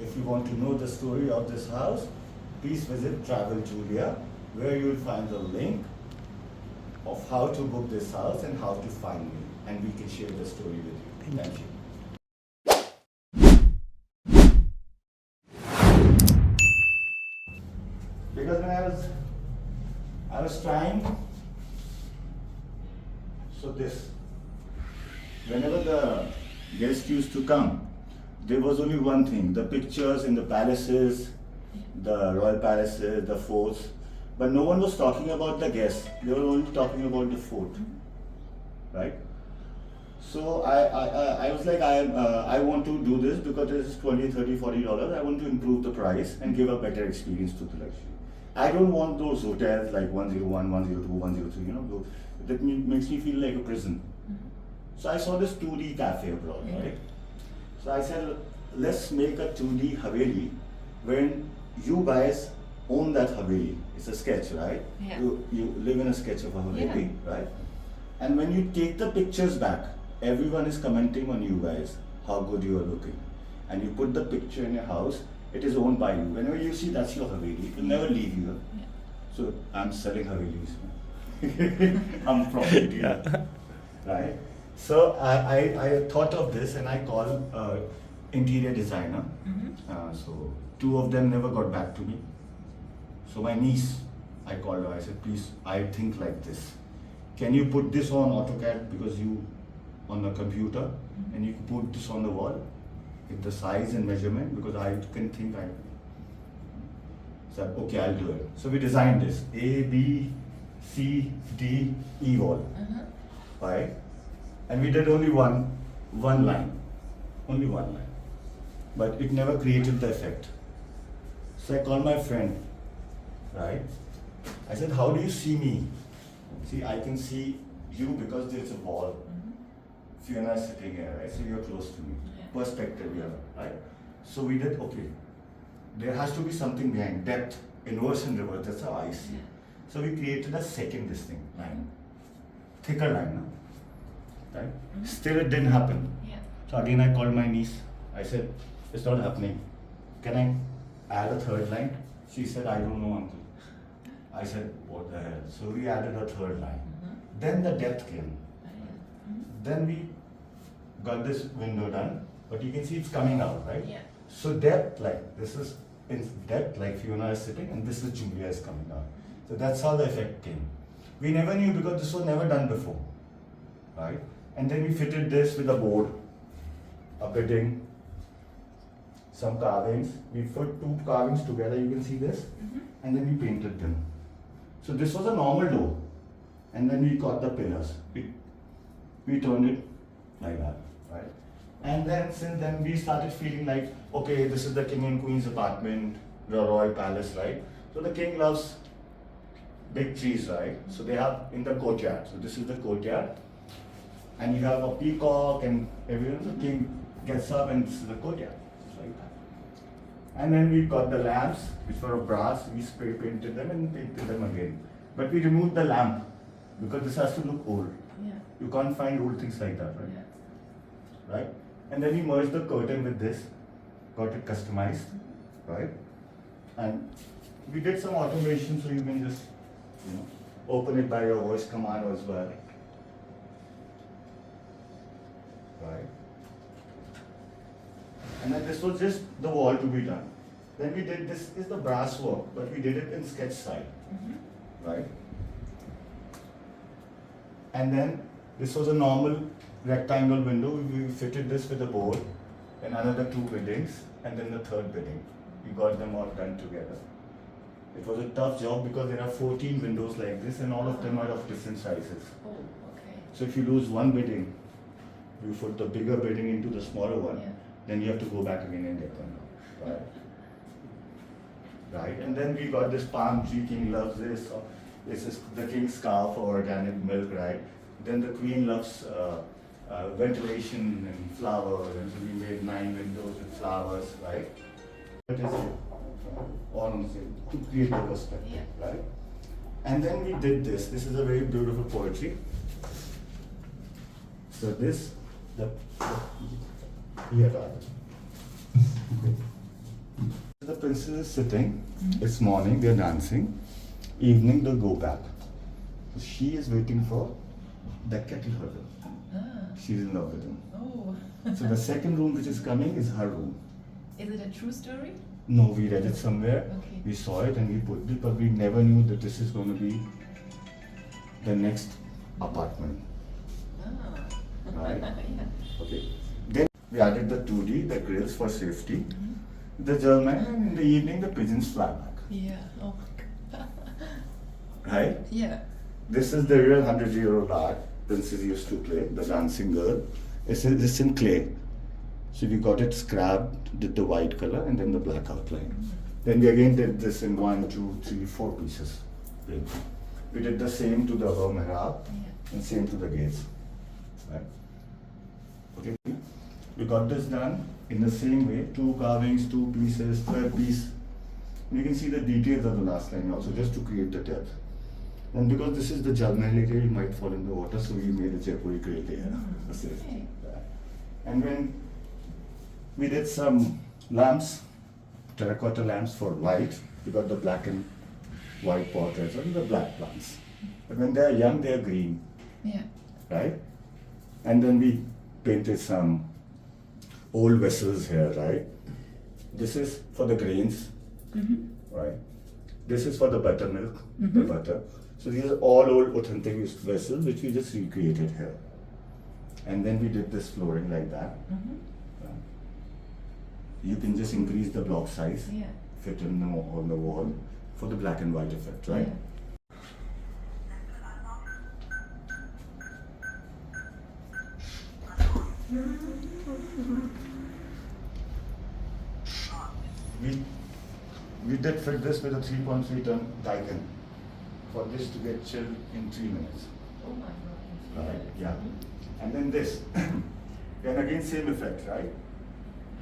if you want to know the story of this house, please visit Travel Julia, where you will find the link of how to book this house and how to find me, and we can share the story with you. Thank you. Because when I was trying, so this, whenever the guests used to come, there was only one thing, the pictures in the palaces, the royal palaces, the forts, but no one was talking about the guests, they were only talking about the fort, right? So I was like, I want to do this because this is $20, $30, $40. I want to improve the price and give a better experience to the luxury. I don't want those hotels like 101, 102, 103, that makes me feel like a prison. So I saw this 2D cafe abroad, right? So I said, let's make a 2D Haveli when you guys own that Haveli. It's a sketch, right? Yeah. You live in a sketch of a Haveli, right? And when you take the pictures back, everyone is commenting on you guys, how good you are looking. And you put the picture in your house, it is owned by you. Whenever you see that's your Haveli, it will never leave you. Yeah. So I'm selling Havelis. I'm property dealer, right? So I thought of this and I called interior designer. So two of them never got back to me. So my niece, I called her, I said, please, I think like this. Can you put this on AutoCAD because you on the computer and you can put this on the wall with the size and measurement because I can think I said, okay, I'll do it. So we designed this A, B, C, D, E wall, right? And we did only one line, but it never created the effect. So I called my friend, right? I said, how do you see me? See, I can see you because there's a wall. Fiona is sitting here, right? So you're close to me. Yeah. Perspective here, right? So we did, okay, there has to be something behind, depth, inverse and reverse, that's how I see. Yeah. So we created a second line, thicker line, no? Right? Still it didn't happen. Yeah. So again I called my niece, I said, it's not happening. Can I add a third line? She said, I don't know, uncle. I said, what the hell? So we added a third line. Then the depth came. Then we got this window done, but you can see it's coming out, right? Yeah. So depth, like this is in depth, like Fiona is sitting, and this is Julia is coming out. So that's how the effect came. We never knew because this was never done before, right? And then we fitted this with a board, a bedding, some carvings. We put two carvings together, you can see this, and then we painted them. So this was a normal door, and then we got the pillars. We turned it like that, right? And then since then we started feeling like, okay, this is the king and queen's apartment, the royal palace, right? So the king loves big trees, right? So they have in the courtyard. So this is the courtyard, and you have a peacock and everyone. The king gets up and this is the courtyard, just like that. And then we got the lamps, which were of brass. We spray painted them and painted them again. But we removed the lamp because this has to look old. Yeah. You can't find old things like that, right? Yeah. Right? And then we merged the curtain with this, got it customized, right? And we did some automation so you can just, open it by your voice command as well. Right? And then this was just the wall to be done. Then we did, this is the brass work, but we did it in sketch style, right? And then this was a normal rectangle window. We fitted this with a board and another two beddings and then the third bedding. We got them all done together. It was a tough job because there are 14 windows like this and all of them are of different sizes. Oh, okay. So if you lose one bedding, you put the bigger bedding into the smaller one, Yeah. then you have to go back again and get them out, right? Right, and then we got this palm tree, king loves this. This is the king's scarf for organic milk, right? Then the queen loves ventilation and flowers, and so we made 9 windows with flowers, right? It is on to create the perspective, right? And then we did this. This is a very beautiful poetry. So this, here, princess is sitting. It's morning, they're dancing. Evening, they go back. So she is waiting for the kettle hurdle. Ah. She's in love with him. Oh. So the second room which is coming is her room. Is it a true story? No, we read it somewhere. Okay. We saw it and we put it, but we never knew that this is going to be the next apartment. Ah. Right. Yeah. Okay. Then we added the 2D, the grills for safety, the German, and in the evening the pigeons fly back. Yeah. Oh my god. Right? Yeah. This is the real 100-year-old art Princess used to play, the dancing girl. This is in clay. So we got it scrapped, did the white color and then the black outline. Then we again did this in 1, 2, 3, 4 pieces. We did the same to the above mihrab Yeah. and same to the gates. Right? Okay. We got this done in the same way, 2 carvings, 2 pieces, third piece. You can see the details of the last line also, just to create the depth. And because this is the Jalmahal area, you might fall in the water, so we made a Jaipuri grey layer. That's it. Okay. And when we did some lamps, terracotta lamps for white, we got the black and white portraits and the black plants. But when they are young, they are green, Yeah. right? And then we painted some old vessels here, right? This is for the grains, right? This is for the buttermilk, the butter. So these are all old authentic vessels which we just recreated here. And then we did this flooring like that. You can just increase the block size, Yeah. fit in on the wall for the black and white effect, right? We did fit this with a 3.3 ton Daikin for this to get chilled in 3 minutes. Oh my god. Right, yeah. And then this. Then again same effect, right?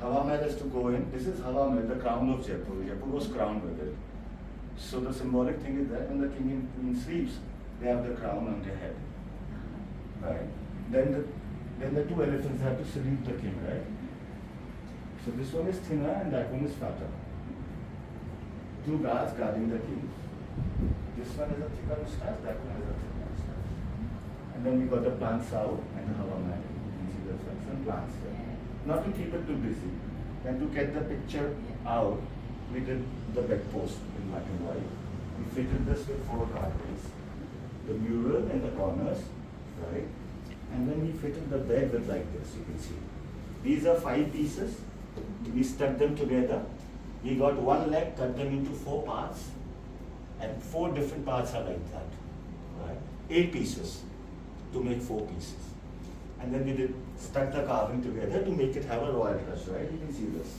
Hawa Mahal has to go in. This is Hawa Mahal, the crown of Jaipur. Jaipur was crowned with it. So the symbolic thing is that when the king and queen sleeps, they have the crown on their head. Right? Then the 2 elephants have to salute the king, right? So this one is thinner and that one is fatter. 2 guards guarding the king. This one is a thicker moustache, that one is a thinner moustache. And then we got the plants out and the Hawa Mahal. You can see the effects and plants there. Not to keep it too busy. Then to get the picture out, we did the bedpost in black and white. We fitted this with 4 guardrails. The mural and the corners, right? And then we fitted the bed with like this, you can see. These are 5 pieces. We stuck them together. We got 1 leg, cut them into 4 parts. And 4 different parts are like that. Right? 8 pieces to make 4 pieces. And then we stuck the carving together to make it have a royal touch, right? You can see this.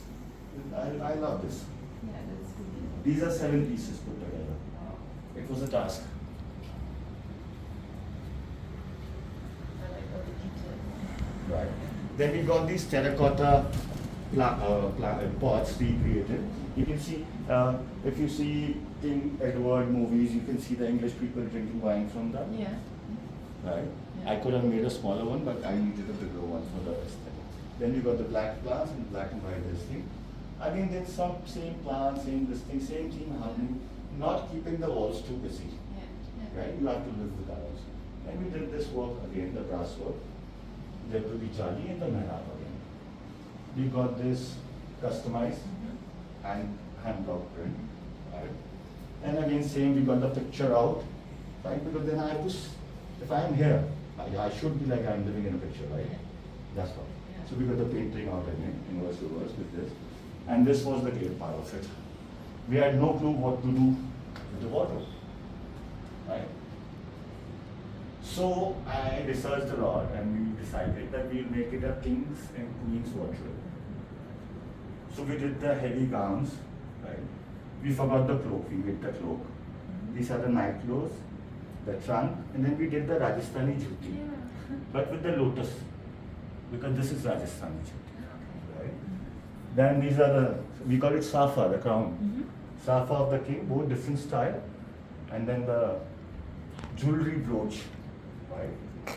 I love this. Yeah, that's good. These are 7 pieces put together. Wow. It was a task. I like all the details. Right. Then we got these terracotta pots recreated. You can see, if you see King Edward movies, you can see the English people drinking wine from them. Yeah. Right? Yeah. I could have made a smaller one, but I needed a bigger one for the aesthetic. Then we got the black plants and black and white this thing. I mean, there's some same plants, same this thing, same theme happening, not keeping the walls too busy. Yeah. Yeah. Right? You have to live with ours. And we did this work again, the brass work. There will be Charlie and the mihrab again. We got this customized and hand block print. Right? And again, same, we got the picture out. Right? Because then I have to, if I am here, I should be like I'm living in a picture, right? That's what. Yeah. So we got the painting out again, inverse reverse with this. And this was the great part of it. We had no clue what to do with the wardrobe. Right? So I researched a lot and we decided that we'll make it a king's and queen's wardrobe. So we did the heavy gowns, right? We forgot the cloak, we made the cloak. These are the night clothes, the trunk, and then we did the Rajasthani juti, Yeah. but with the lotus, because this is Rajasthani juti, right? Then these are the, we call it safa, the crown. Safa of the king, both different style, and then the jewelry brooch, right?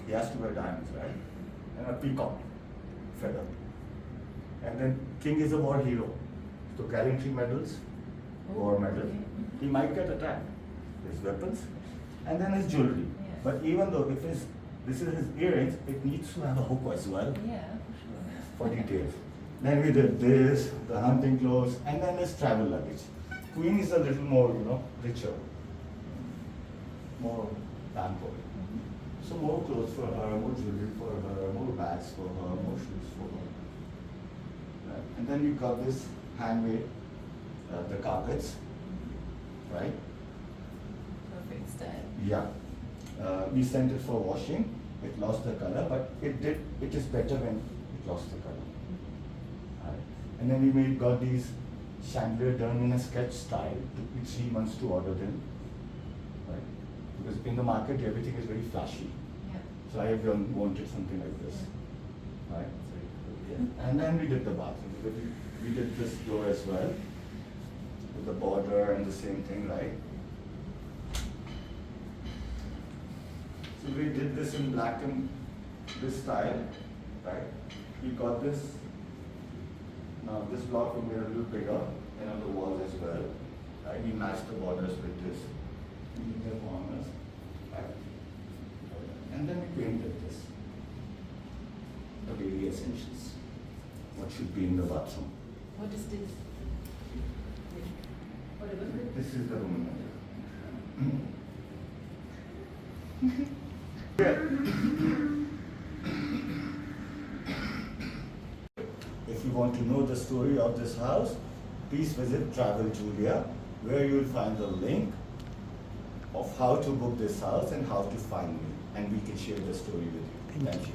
He has to wear diamonds, right? And a peacock feather. And then king is a war hero. So gallantry medals, or metal, he might get attacked. His weapons, and then his jewelry. Yeah. But even though if this is his earrings, it needs to have a hook as well Yeah, for for sure. details. Then we did this, the hunting clothes, and then his travel luggage. Queen is a little more, richer, more pampered. So more clothes for her, more jewelry for her, more bags for her, more shoes for her. Right? And then we got this handmade, the carpets, right? Perfect style. Yeah. We sent it for washing. It lost the color, but it is better when it lost the color. Right. And then we got these chandelier done in a sketch style. It took me 3 months to order them. Right. Because in the market everything is very flashy. Yeah. So I wanted something like this. Right. So, yeah. And then we did the bathroom. We did this door as well. With the border and the same thing, right? So we did this in black and this style, right? We got this. Now this block will be a little bigger and on the walls as well. Right? We matched the borders with this. We did the corners, right? And then we painted this. The daily essentials. What should be in the bathroom. What is this? Whatever. This is the room. Yeah. If you want to know the story of this house, please visit Travel Julia, where you will find the link of how to book this house and how to find me, and we can share the story with you. Thank you.